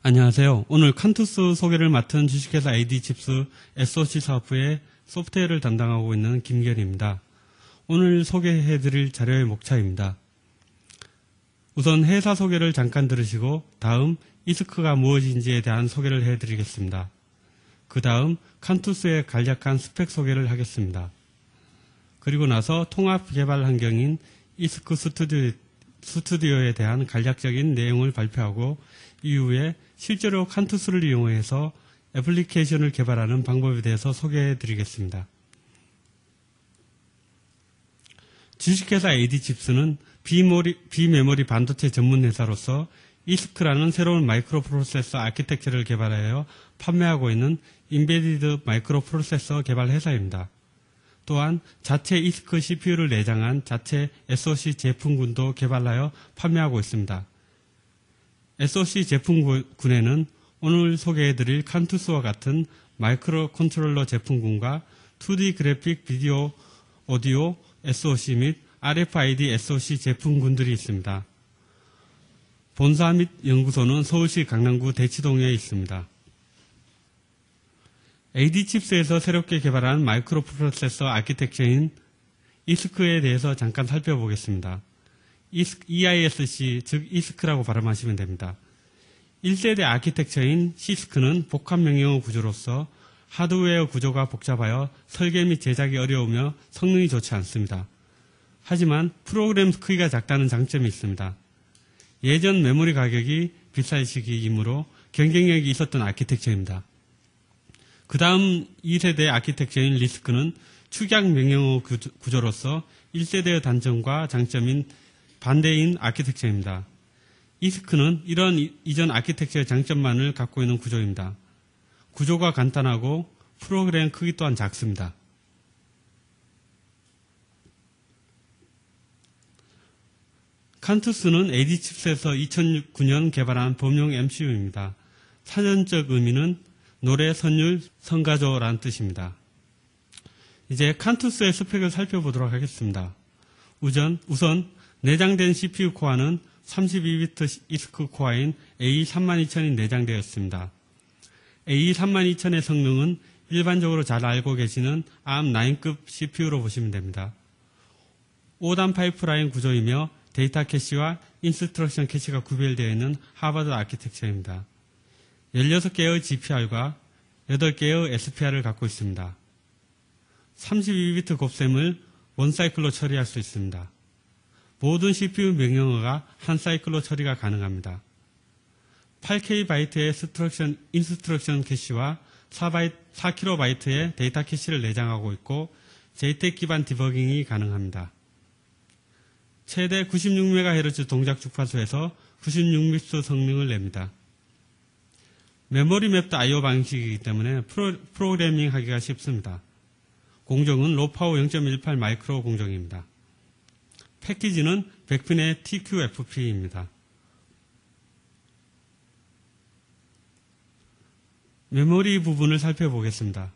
안녕하세요. 오늘 칸투스 소개를 맡은 주식회사 AD칩스 SoC 사업부의 소프트웨어를 담당하고 있는 김기현입니다. 오늘 소개해드릴 자료의 목차입니다. 우선 회사 소개를 잠깐 들으시고 다음 이스크가 무엇인지에 대한 소개를 해드리겠습니다. 그 다음 칸투스의 간략한 스펙 소개를 하겠습니다. 그리고 나서 통합 개발 환경인 이스크 스튜디오에 대한 간략적인 내용을 발표하고 이후에 실제로 칸투스를 이용해서 애플리케이션을 개발하는 방법에 대해서 소개해 드리겠습니다. 주식회사 AD칩스는 비메모리 반도체 전문 회사로서 이스크라는 새로운 마이크로 프로세서 아키텍처를 개발하여 판매하고 있는 인베디드 마이크로 프로세서 개발 회사입니다. 또한 자체 이스크 CPU를 내장한 자체 SoC 제품군도 개발하여 판매하고 있습니다. SoC 제품군에는 오늘 소개해드릴 칸투스와 같은 마이크로 컨트롤러 제품군과 2D 그래픽 비디오 오디오 SoC 및 RFID SoC 제품군들이 있습니다. 본사 및 연구소는 서울시 강남구 대치동에 있습니다. AD칩스에서 새롭게 개발한 마이크로 프로세서 아키텍처인 이스크에 대해서 잠깐 살펴보겠습니다. EISC, 즉 이스크라고 발음하시면 됩니다. 1세대 아키텍처인 시스크는 복합 명령어 구조로서 하드웨어 구조가 복잡하여 설계 및 제작이 어려우며 성능이 좋지 않습니다. 하지만 프로그램 크기가 작다는 장점이 있습니다. 예전 메모리 가격이 비싼 시기이므로 경쟁력이 있었던 아키텍처입니다. 그 다음 2세대 아키텍처인 리스크는 축약 명령어 구조로서 1세대의 단점과 장점인 반대인 아키텍처입니다. 이스크는 이런 이전 아키텍처의 장점만을 갖고 있는 구조입니다. 구조가 간단하고 프로그램 크기 또한 작습니다. 칸투스는 AD칩스에서 2009년 개발한 범용 MCU입니다. 사전적 의미는 노래, 선율, 성가조라는 뜻입니다. 이제 칸투스의 스펙을 살펴보도록 하겠습니다. 우선 내장된 CPU 코어는 32비트 이스크 코어인 A32000이 내장되어 있습니다. A32000의 성능은 일반적으로 잘 알고 계시는 ARM9급 CPU로 보시면 됩니다. 5단 파이프라인 구조이며 데이터 캐시와 인스트럭션 캐시가 구별되어 있는 하버드 아키텍처입니다. 16개의 GPR과 8개의 SPR을 갖고 있습니다. 32비트 곱셈을 원사이클로 처리할 수 있습니다. 모든 CPU 명령어가 한 사이클로 처리가 가능합니다. 8K 바이트의 인스트럭션 캐시와 4KB 데이터 캐시를 내장하고 있고 JTAG 기반 디버깅이 가능합니다. 최대 96MHz 동작 주파수에서 96μπps 성능을 냅니다. 메모리 맵드 I/O 방식이기 때문에 프로그래밍 하기가 쉽습니다. 공정은 로파워 0.18 마이크로 공정입니다. 패키지는 백핀의 TQFP입니다. 메모리 부분을 살펴보겠습니다.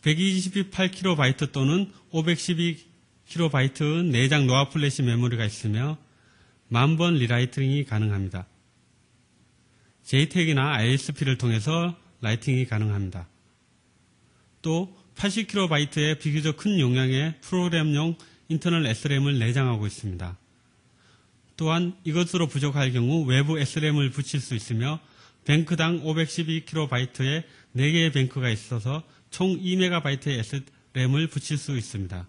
128KB 또는 512KB 내장 노아 플래시 메모리가 있으며 10,000번 리라이팅이 가능합니다. JTAG이나 ISP를 통해서 라이팅이 가능합니다. 또 80KB의 비교적 큰 용량의 프로그램용 인터널 SRAM을 내장하고 있습니다. 또한 이것으로 부족할 경우 외부 SRAM을 붙일 수 있으며 뱅크당 512KB의 4개의 뱅크가 있어서 총 2MB의 SRAM을 붙일 수 있습니다.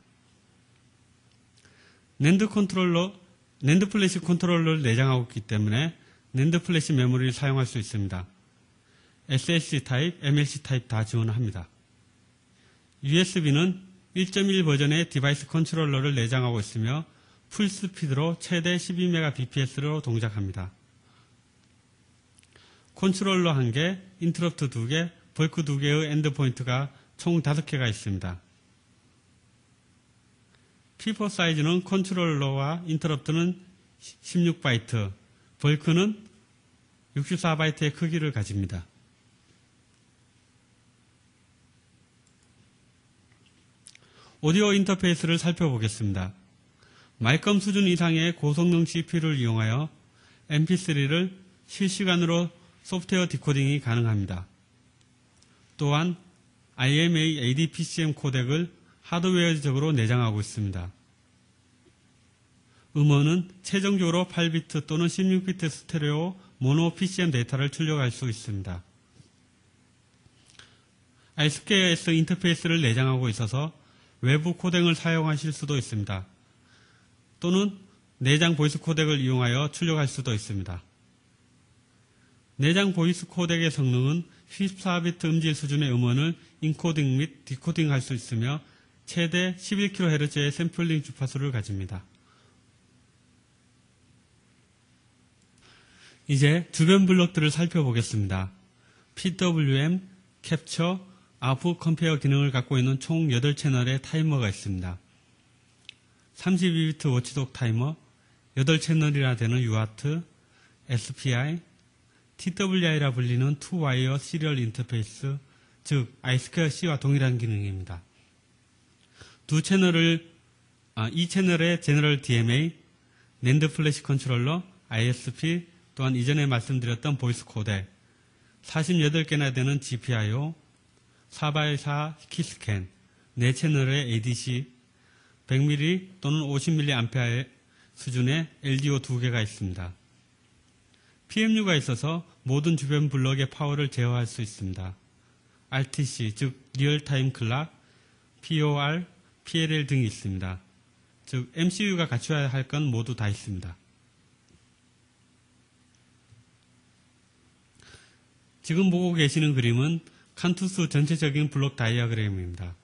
낸드 플래시 컨트롤러를 내장하고 있기 때문에 낸드 플래시 메모리를 사용할 수 있습니다. SSD 타입, MLC 타입 다 지원합니다. USB는 1.1 버전의 디바이스 컨트롤러를 내장하고 있으며 풀스피드로 최대 12Mbps로 동작합니다. 컨트롤러 1개, 인터럽트 2개, 벌크 2개의 엔드포인트가 총 5개가 있습니다. P4 사이즈는 컨트롤러와 인터럽트는 16바이트, 벌크는 64바이트의 크기를 가집니다. 오디오 인터페이스를 살펴보겠습니다. 말컴 수준 이상의 고성능 CPU를 이용하여 MP3를 실시간으로 소프트웨어 디코딩이 가능합니다. 또한 IMA ADPCM 코덱을 하드웨어적으로 내장하고 있습니다. 음원은 최종적으로 8비트 또는 16비트 스테레오 모노 PCM 데이터를 출력할 수 있습니다. iSquareS 인터페이스를 내장하고 있어서 외부 코덱을 사용하실 수도 있습니다. 또는 내장 보이스 코덱을 이용하여 출력할 수도 있습니다. 내장 보이스 코덱의 성능은 14비트 음질 수준의 음원을 인코딩 및 디코딩할 수 있으며 최대 11kHz의 샘플링 주파수를 가집니다. 이제 주변 블록들을 살펴보겠습니다. PWM, 캡처, 아프 컴페어 기능을 갖고 있는 총 8채널의 타이머가 있습니다. 32비트 워치독 타이머, 8채널이나 되는 UART, SPI, TWI라 불리는 투와이어 시리얼 인터페이스, 즉 iSquareC와 동일한 기능입니다. 이 채널의 제너럴 DMA, 낸드 플래시 컨트롤러, ISP, 또한 이전에 말씀드렸던 보이스 코덱, 48개나 되는 GPIO, 4x4 키스캔, 4채널의 ADC, 100mA 또는 50mA의 수준의 LDO 2개가 있습니다. PMU가 있어서 모든 주변 블럭의 파워를 제어할 수 있습니다. RTC, 즉 리얼타임 클락, POR, PLL 등이 있습니다. 즉 MCU가 갖춰야 할 건 모두 다 있습니다. 지금 보고 계시는 그림은 칸투스 전체적인 블록 다이어그램입니다.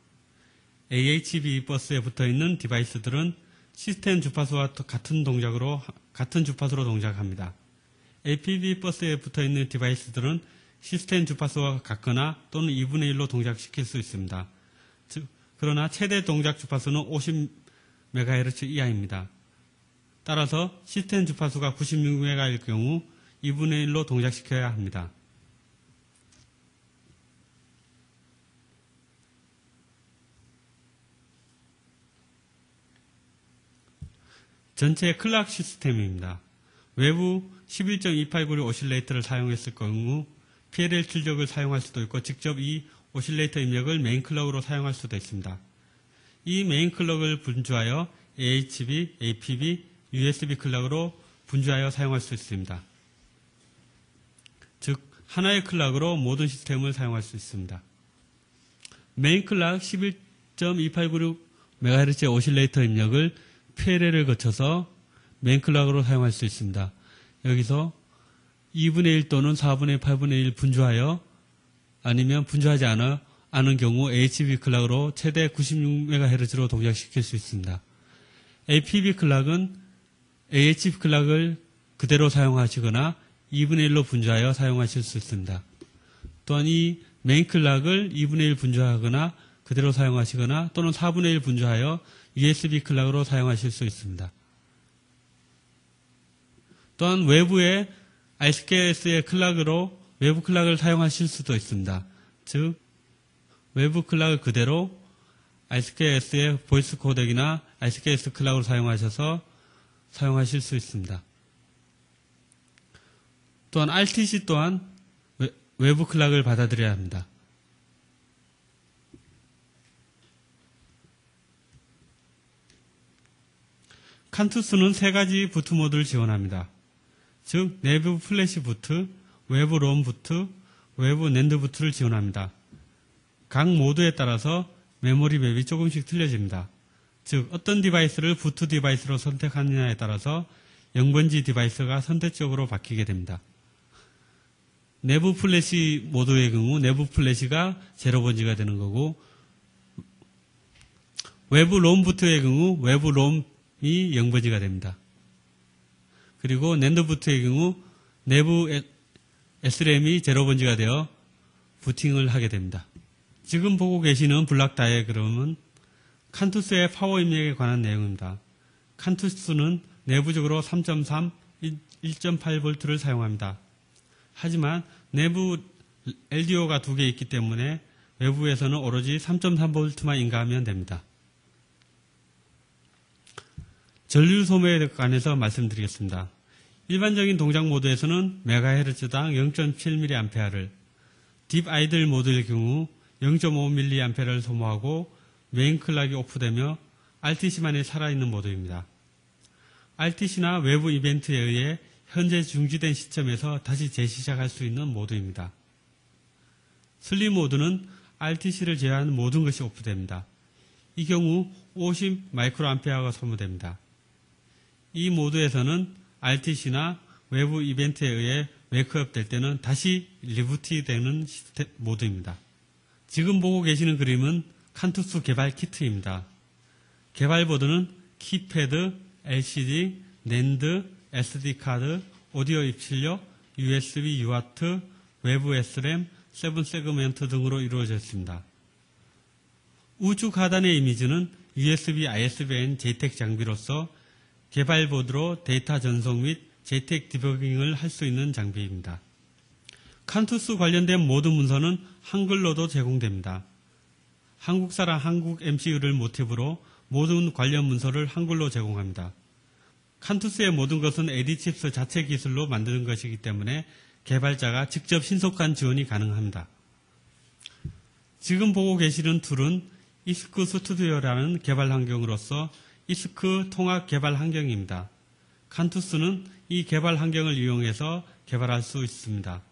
AHB 버스에 붙어있는 디바이스들은 시스템 주파수와 같은 주파수로 동작합니다. APB 버스에 붙어있는 디바이스들은 시스템 주파수와 같거나 또는 2분의 1로 동작시킬 수 있습니다. 그러나 최대 동작 주파수는 50MHz 이하입니다. 따라서 시스템 주파수가 96MHz일 경우 2분의 1로 동작시켜야 합니다. 전체 클락 시스템입니다. 외부 11.289 오실레이터를 사용했을 경우 PLL 출력을 사용할 수도 있고 직접 이 오실레이터 입력을 메인 클럭으로 사용할 수도 있습니다. 이 메인 클럭을 분주하여 AHB, APB, USB 클럭으로 분주하여 사용할 수 있습니다. 즉 하나의 클럭으로 모든 시스템을 사용할 수 있습니다. 메인 클락 11.2896MHz의 오실레이터 입력을 PLL을 거쳐서 메인 클락으로 사용할 수 있습니다. 여기서 2분의 1 또는 4분의 8분의 1 분주하여 아니면 분주하지 않은 경우 HB 클락으로 최대 96MHz로 동작시킬 수 있습니다. APB 클락은 AHB 클락을 그대로 사용하시거나 2분의 1로 분주하여 사용하실 수 있습니다. 또한 이 메인 클락을 2분의 1 분주하거나 그대로 사용하시거나 또는 4분의 1 분주하여 USB 클락으로 사용하실 수 있습니다. 또한 외부의 iSquareS의 클락으로 외부 클락을 사용하실 수도 있습니다. 즉 외부 클락을 그대로 iSquareS의 보이스 코덱이나 iSquareS 클락으로 사용하셔서 사용하실 수 있습니다. 또한 RTC 또한 외부 클락을 받아들여야 합니다. 칸투스는 3가지 부트 모드를 지원합니다. 즉 내부 플래시 부트, 외부 롬 부트, 외부 낸드 부트를 지원합니다. 각 모드에 따라서 메모리 맵이 조금씩 틀려집니다. 즉 어떤 디바이스를 부트 디바이스로 선택하느냐에 따라서 0번지 디바이스가 선택적으로 바뀌게 됩니다. 내부 플래시 모드의 경우 내부 플래시가 0번지가 되는 거고 외부 롬 부트의 경우 외부 롬이 0번지가 됩니다. 그리고 낸드 부트의 경우 내부 SRAM이 0번지가 되어 부팅을 하게 됩니다. 지금 보고 계시는 블락 다이어그램은 칸투스의 파워 입력에 관한 내용입니다. 칸투스는 내부적으로 3.3, 1.8V를 사용합니다. 하지만 내부 LDO가 2개 있기 때문에 외부에서는 오로지 3.3V만 인가하면 됩니다. 전류 소모에 관해서 말씀드리겠습니다. 일반적인 동작 모드에서는 메가헤르츠당 0.7mA를, 딥 아이들 모드의 경우 0.5mA를 소모하고 메인 클락이 오프되며 RTC만이 살아있는 모드입니다. RTC나 외부 이벤트에 의해 현재 중지된 시점에서 다시 재시작할 수 있는 모드입니다. 슬립 모드는 RTC를 제외한 모든 것이 오프됩니다. 이 경우 50 마이크로암페어가 소모됩니다. 이 모드에서는 RTC나 외부 이벤트에 의해 웨이크업 될 때는 다시 리부트 되는 모드입니다. 지금 보고 계시는 그림은 칸투스 개발 키트입니다. 개발보드는 키패드, LCD, 낸드, SD카드, 오디오 입출력, USB UART, 외부 SRAM, 7세그멘트 등으로 이루어져 있습니다. 우측 하단의 이미지는 USB ISBN JTAG 장비로서 개발보드로 데이터 전송 및 JTAG 디버깅을 할 수 있는 장비입니다. 칸투스 관련된 모든 문서는 한글로도 제공됩니다. 한국사랑 한국 MCU를 모티브로 모든 관련 문서를 한글로 제공합니다. 칸투스의 모든 것은 AD칩스 자체 기술로 만드는 것이기 때문에 개발자가 직접 신속한 지원이 가능합니다. 지금 보고 계시는 툴은 이스크 스튜디오라는 개발 환경으로서 이스크 통합 개발 환경입니다. 칸투스는 이 개발 환경을 이용해서 개발할 수 있습니다.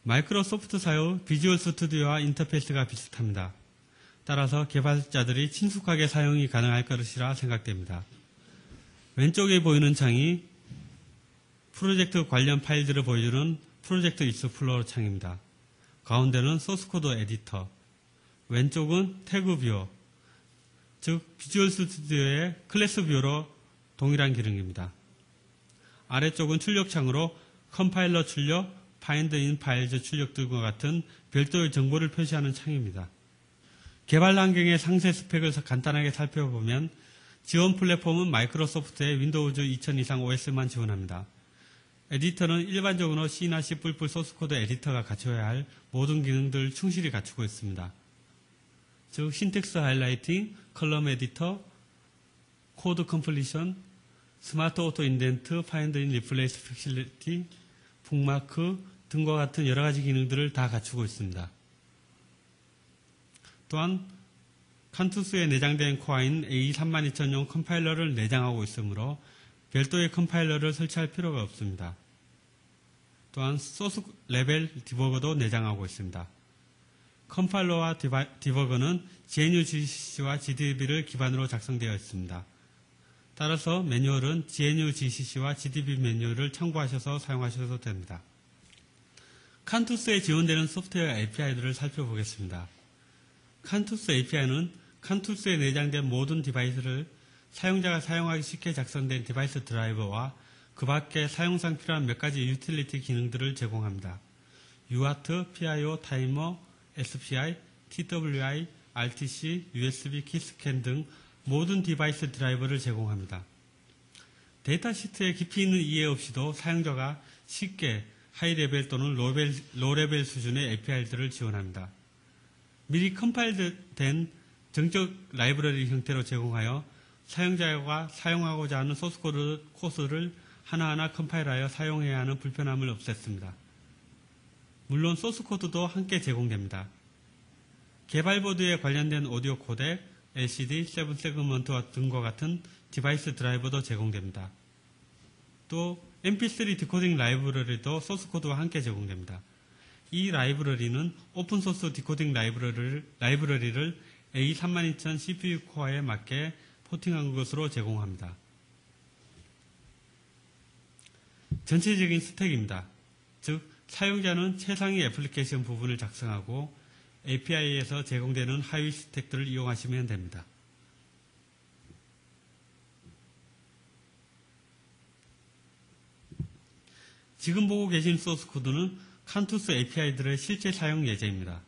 마이크로소프트사의 비주얼 스튜디오와 인터페이스가 비슷합니다. 따라서 개발자들이 친숙하게 사용이 가능할 것이라 생각됩니다. 왼쪽에 보이는 창이 프로젝트 관련 파일들을 보여주는 프로젝트 익스플로러 창입니다. 가운데는 소스코드 에디터, 왼쪽은 태그 뷰어, 즉 비주얼 스튜디오의 클래스 뷰어로 동일한 기능입니다. 아래쪽은 출력창으로 컴파일러 출력, 파인드 인 파일즈 출력 등과 같은 별도의 정보를 표시하는 창입니다. 개발 환경의 상세 스펙을 간단하게 살펴보면 지원 플랫폼은 마이크로소프트의 윈도우즈 2000 이상 OS만 지원합니다. 에디터는 일반적으로 C나 C++ 소스코드 에디터가 갖춰야 할 모든 기능들을 충실히 갖추고 있습니다. 즉 신텍스 하이라이팅, 컬럼 에디터, 코드 컴플리션, 스마트 오토 인덴트, 파인드 인 리플레이스 팩실리티, 북마크 등과 같은 여러 가지 기능들을 다 갖추고 있습니다. 또한 칸투스에 내장된 코어인 A32000용 컴파일러를 내장하고 있으므로 별도의 컴파일러를 설치할 필요가 없습니다. 또한 소스 레벨 디버거도 내장하고 있습니다. 컴파일러와 디버거는 GNU-GCC와 GDB를 기반으로 작성되어 있습니다. 따라서 매뉴얼은 GNU-GCC와 GDB 매뉴얼을 참고하셔서 사용하셔도 됩니다. 칸투스에 지원되는 소프트웨어 API들을 살펴보겠습니다. 칸투스 API는 칸투스에 내장된 모든 디바이스를 사용자가 사용하기 쉽게 작성된 디바이스 드라이버와 그 밖에 사용상 필요한 몇 가지 유틸리티 기능들을 제공합니다. UART, PIO, 타이머, SPI, TWI, RTC, USB 키스캔 등 모든 디바이스 드라이버를 제공합니다. 데이터시트에 깊이 있는 이해 없이도 사용자가 쉽게 하이레벨 또는 로레벨 수준의 API들을 지원합니다. 미리 컴파일된 정적 라이브러리 형태로 제공하여 사용자가 사용하고자 하는 소스코드 코스를 하나하나 컴파일하여 사용해야 하는 불편함을 없앴습니다. 물론 소스코드도 함께 제공됩니다. 개발보드에 관련된 오디오 코덱, LCD, 7세그먼트 등과 같은 디바이스 드라이버도 제공됩니다. 또 MP3 디코딩 라이브러리도 소스코드와 함께 제공됩니다. 이 라이브러리는 오픈소스 디코딩 라이브러리를 A32000 CPU 코어에 맞게 포팅한 것으로 제공합니다. 전체적인 스택입니다. 즉 사용자는 최상위 애플리케이션 부분을 작성하고 API에서 제공되는 하위 스택들을 이용하시면 됩니다. 지금 보고 계신 소스코드는 칸투스 API들의 실제 사용 예제입니다.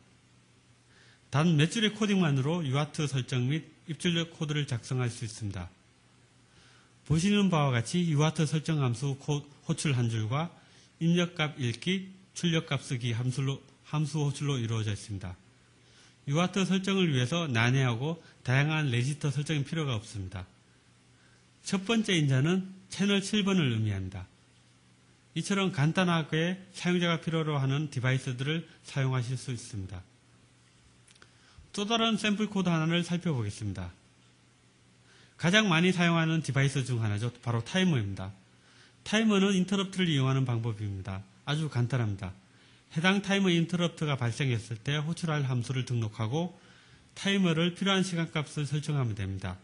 단 몇 줄의 코딩만으로 UART 설정 및 입출력 코드를 작성할 수 있습니다. 보시는 바와 같이 UART 설정 함수 호출 한 줄과 입력값 읽기, 출력값 쓰기 함수 호출로 이루어져 있습니다. UART 설정을 위해서 난해하고 다양한 레지스터 설정이 필요가 없습니다. 첫 번째 인자는 채널 7번을 의미합니다. 이처럼 간단하게 사용자가 필요로 하는 디바이스들을 사용하실 수 있습니다. 또 다른 샘플 코드 하나를 살펴보겠습니다. 가장 많이 사용하는 디바이스 중 하나죠. 바로 타이머입니다. 타이머는 인터럽트를 이용하는 방법입니다. 아주 간단합니다. 해당 타이머 인터럽트가 발생했을 때 호출할 함수를 등록하고 타이머를 필요한 시간값을 설정하면 됩니다.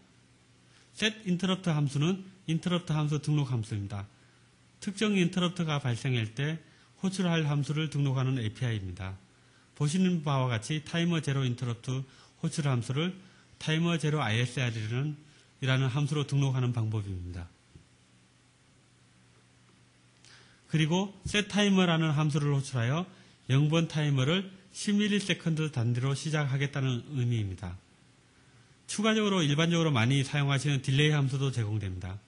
set interrupt 함수는 인터럽트 함수 등록 함수입니다. 특정 인터럽트가 발생할 때 호출할 함수를 등록하는 API입니다. 보시는 바와 같이 타이머 제로 인터럽트 호출 함수를 타이머 제로 ISR이라는 함수로 등록하는 방법입니다. 그리고 setTimer라는 함수를 호출하여 0번 타이머를 10ms 단위로 시작하겠다는 의미입니다. 추가적으로 일반적으로 많이 사용하시는 딜레이 함수도 제공됩니다.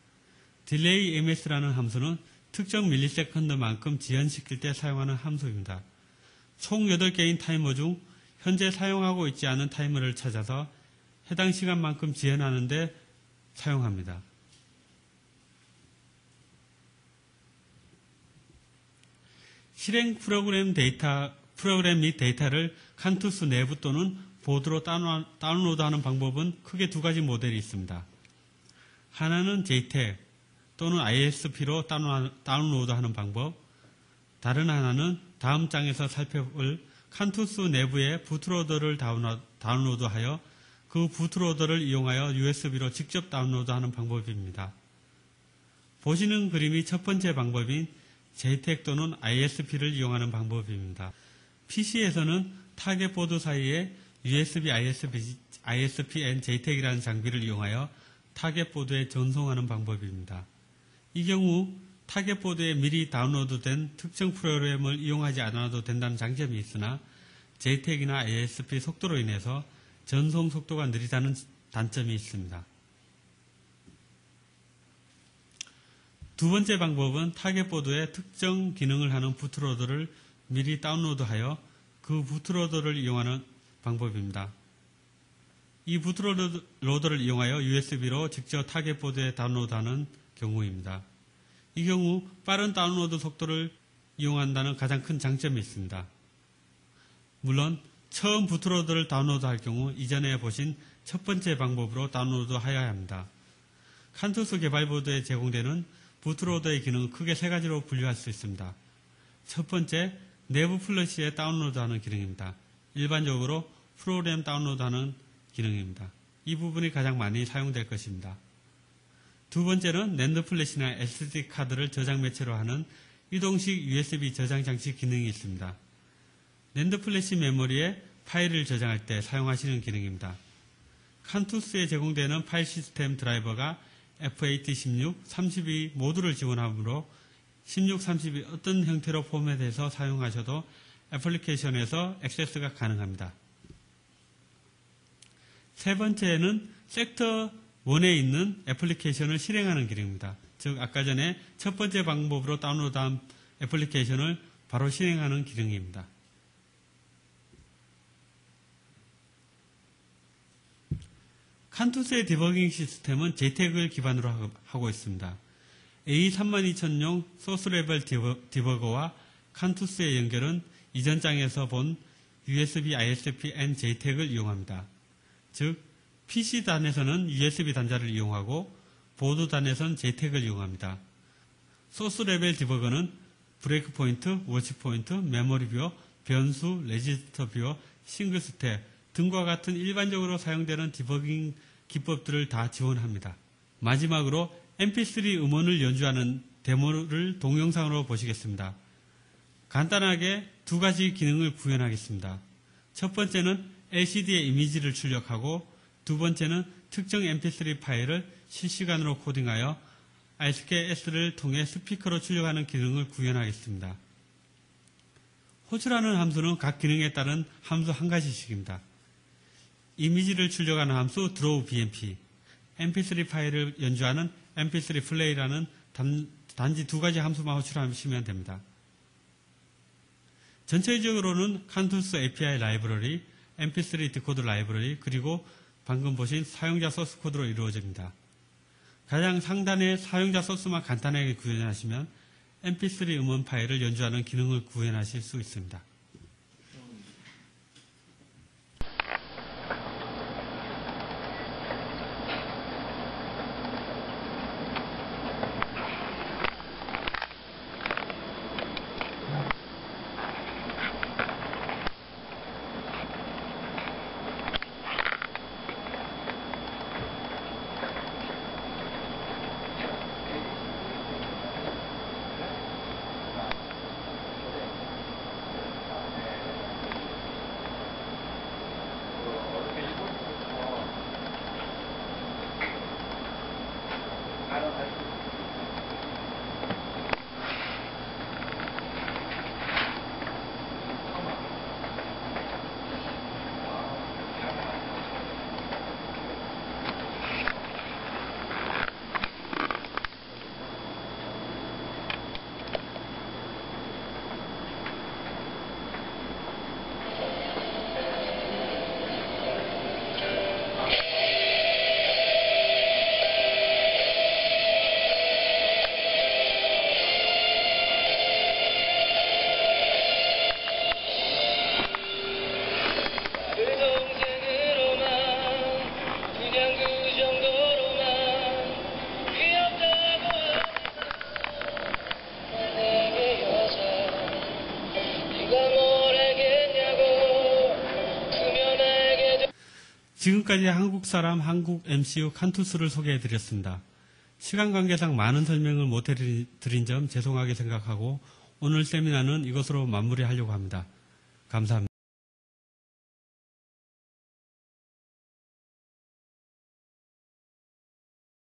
딜레이 MS라는 함수는 특정 밀리세컨드만큼 지연시킬 때 사용하는 함수입니다. 총 8개인 타이머 중 현재 사용하고 있지 않은 타이머를 찾아서 해당 시간만큼 지연하는 데 사용합니다. 실행 프로그램 및 데이터를 칸투스 내부 또는 보드로 다운로드하는 방법은 크게 두 가지 모델이 있습니다. 하나는 JTAG 또는 ISP로 다운로드하는 방법, 다른 하나는 다음 장에서 살펴볼 칸투스 내부의 부트로더를 다운로드하여 그 부트로더를 이용하여 USB로 직접 다운로드하는 방법입니다. 보시는 그림이 첫 번째 방법인 JTAG 또는 ISP를 이용하는 방법입니다. PC에서는 타겟 보드 사이에 USB, ISP&, JTAG이라는 장비를 이용하여 타겟 보드에 전송하는 방법입니다. 이 경우 타겟 보드에 미리 다운로드된 특정 프로그램을 이용하지 않아도 된다는 장점이 있으나 JTAG이나 ISP 속도로 인해서 전송 속도가 느리다는 단점이 있습니다. 두 번째 방법은 타겟 보드에 특정 기능을 하는 부트로더를 미리 다운로드하여 그 부트로더를 이용하는 방법입니다. 이 부트로더를 이용하여 USB로 직접 타겟 보드에 다운로드하는 경우입니다. 이 경우 빠른 다운로드 속도를 이용한다는 가장 큰 장점이 있습니다. 물론 처음 부트로더를 다운로드할 경우 이전에 보신 첫 번째 방법으로 다운로드하여야 합니다. 칸투스 개발보드에 제공되는 부트로더의 기능은 크게 세 가지로 분류할 수 있습니다. 첫 번째, 내부 플래시에 다운로드하는 기능입니다. 일반적으로 프로그램 다운로드하는 기능입니다. 이 부분이 가장 많이 사용될 것입니다. 두 번째는 낸드 플래시나 SD 카드를 저장 매체로 하는 이동식 USB 저장 장치 기능이 있습니다. 낸드 플래시 메모리에 파일을 저장할 때 사용하시는 기능입니다. 칸투스에 제공되는 파일 시스템 드라이버가 F816, 32 모두를 지원하므로 16, 32 어떤 형태로 포맷해서 사용하셔도 애플리케이션에서 액세스가 가능합니다. 세 번째는 섹터 1에 있는 애플리케이션을 실행하는 기능입니다. 즉 아까 전에 첫 번째 방법으로 다운로드한 애플리케이션을 바로 실행하는 기능입니다. 칸투스의 디버깅 시스템은 JTAG을 기반으로 하고 있습니다. A32000용 소스 레벨 디버거와 칸투스의 연결은 이전 장에서 본 USB, ISP&, JTAG을 이용합니다. 즉 PC 단에서는 USB 단자를 이용하고 보드 단에서는 JTAG을 이용합니다. 소스 레벨 디버거는 브레이크 포인트, 워치 포인트, 메모리 뷰어, 변수, 레지스터 뷰어, 싱글 스텝 등과 같은 일반적으로 사용되는 디버깅 기법들을 다 지원합니다. 마지막으로 mp3 음원을 연주하는 데모를 동영상으로 보시겠습니다. 간단하게 두 가지 기능을 구현하겠습니다. 첫 번째는 LCD의 이미지를 출력하고 두 번째는 특정 mp3 파일을 실시간으로 코딩하여 RSKS를 통해 스피커로 출력하는 기능을 구현하겠습니다. 호출하는 함수는 각 기능에 따른 함수 한 가지씩입니다. 이미지를 출력하는 함수 draw bmp, mp3 파일을 연주하는 mp3 play라는 단지 두 가지 함수만 호출하시면 됩니다. 전체적으로는 칸투스 API 라이브러리, mp3 디코드 라이브러리, 그리고 방금 보신 사용자 소스 코드로 이루어집니다. 가장 상단에 사용자 소스만 간단하게 구현하시면 mp3 음원 파일을 연주하는 기능을 구현하실 수 있습니다. 지금까지 한국 사람 한국 MCU 칸투스를 소개해드렸습니다. 시간 관계상 많은 설명을 못해드린 점 죄송하게 생각하고 오늘 세미나는 이것으로 마무리하려고 합니다. 감사합니다.